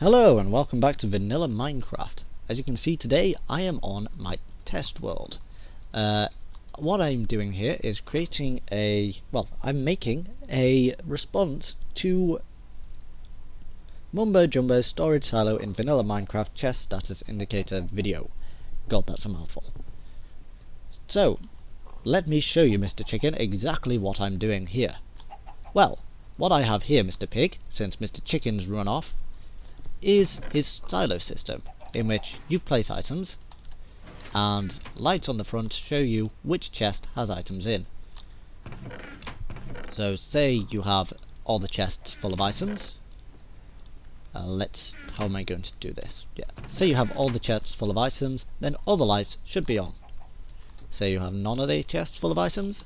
Hello and welcome back to Vanilla Minecraft. As you can see today I am on my test world. What I'm doing here is creating I'm making a response to Mumbo Jumbo's storage silo in Vanilla Minecraft chest status indicator video. God, that's a mouthful. So, let me show you, Mr. Chicken, exactly what I'm doing here. Well, what I have here, Mr. Pig, since Mr. Chicken's run off, is his silo system, in which you place items, and lights on the front show you which chest has items in. So say you have all the chests full of items. How am I going to do this? Yeah. Say you have all the chests full of items, then all the lights should be on. Say you have none of the chests full of items,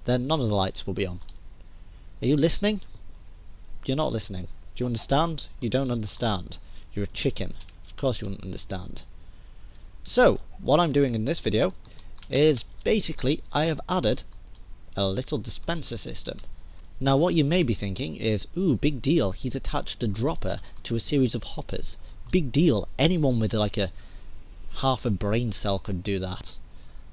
then none of the lights will be on. Are you listening? You're not listening. Do you understand? You don't understand. You're a chicken. Of course you wouldn't understand. So, what I'm doing in this video is basically I have added a little dispenser system. Now what you may be thinking is, ooh, big deal, he's attached a dropper to a series of hoppers. Big deal, anyone with like half a brain cell could do that.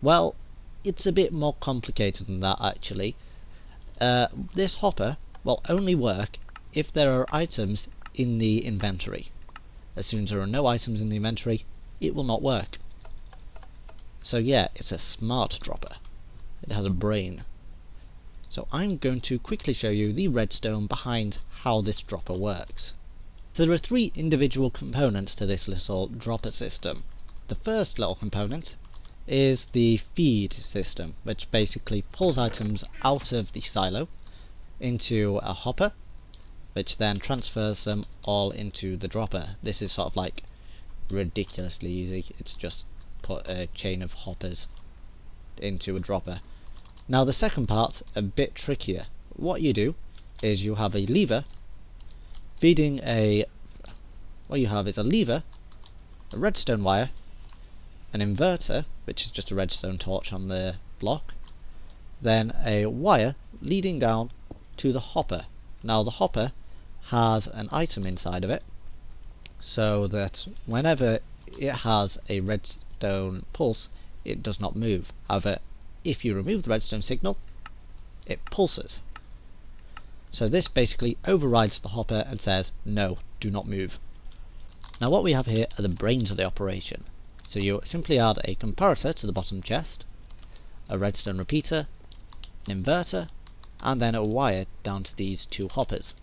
Well, it's a bit more complicated than that actually. This hopper will only work if there are items in the inventory. As soon as there are no items in the inventory, it will not work. So yeah, it's a smart dropper. It has a brain. So I'm going to quickly show you the redstone behind how this dropper works. So there are three individual components to this little dropper system. The first little component is the feed system, which basically pulls items out of the silo into a hopper, which then transfers them all into the dropper. This is sort of like ridiculously easy. It's just put a chain of hoppers into a dropper. Now the second part's a bit trickier. What you do is you have a lever feeding what you have is a lever, a redstone wire, an inverter, which is just a redstone torch on the block, then a wire leading down to the hopper. Now the hopper has an item inside of it, so that whenever it has a redstone pulse, it does not move. However, if you remove the redstone signal, it pulses. So this basically overrides the hopper and says, no, do not move. Now what we have here are the brains of the operation. So you simply add a comparator to the bottom chest, a redstone repeater, an inverter, and then a wire down to these two hoppers.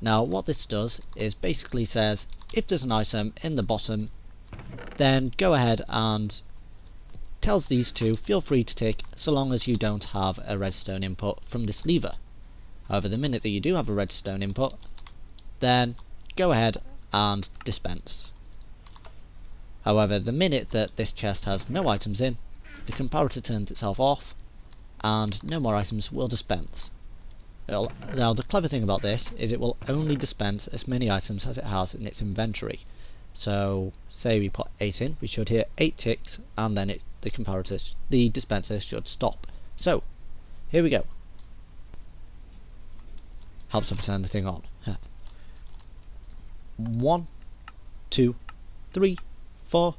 Now what this does is basically says, if there's an item in the bottom, then go ahead and tells these two feel free to tick so long as you don't have a redstone input from this lever. However, the minute that you do have a redstone input, then go ahead and dispense. However, the minute that this chest has no items in, the comparator turns itself off and no more items will dispense. Now the clever thing about this is it will only dispense as many items as it has in its inventory. So say we put 8 in, we should hear 8 ticks and then the dispenser should stop. So here we go. Helps to turn the thing on. 1, 2, 3, 4,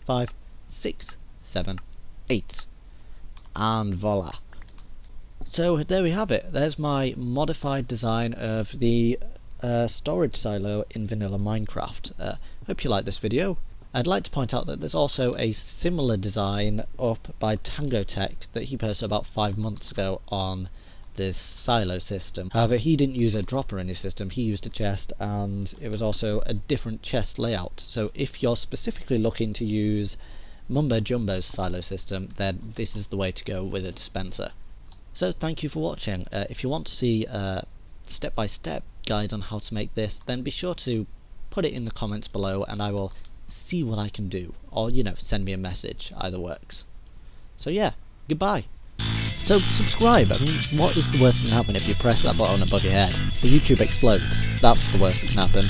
5, 6, 7, 8, and voila. So there we have it. There's my modified design of the storage silo in Vanilla Minecraft. Hope you like this video. I'd like to point out that there's also a similar design up by Tango Tech that he posted about 5 months ago on this silo system. However, he didn't use a dropper in his system, he used a chest, and it was also a different chest layout. So if you're specifically looking to use Mumbo Jumbo's silo system, then this is the way to go with a dispenser. So thank you for watching. If you want to see a step-by-step guide on how to make this, then be sure to put it in the comments below and I will see what I can do. Or, send me a message, either works. So yeah, goodbye. So subscribe. I mean, what is the worst that can happen if you press that button above your head? The YouTube explodes. That's the worst that can happen.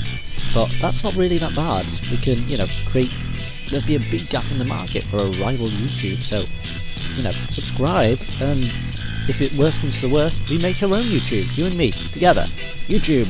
But that's not really that bad. We can, there'd be a big gap in the market for a rival YouTube, so, subscribe, and if it worst comes to the worst, we make our own YouTube, you and me, together. YouTube.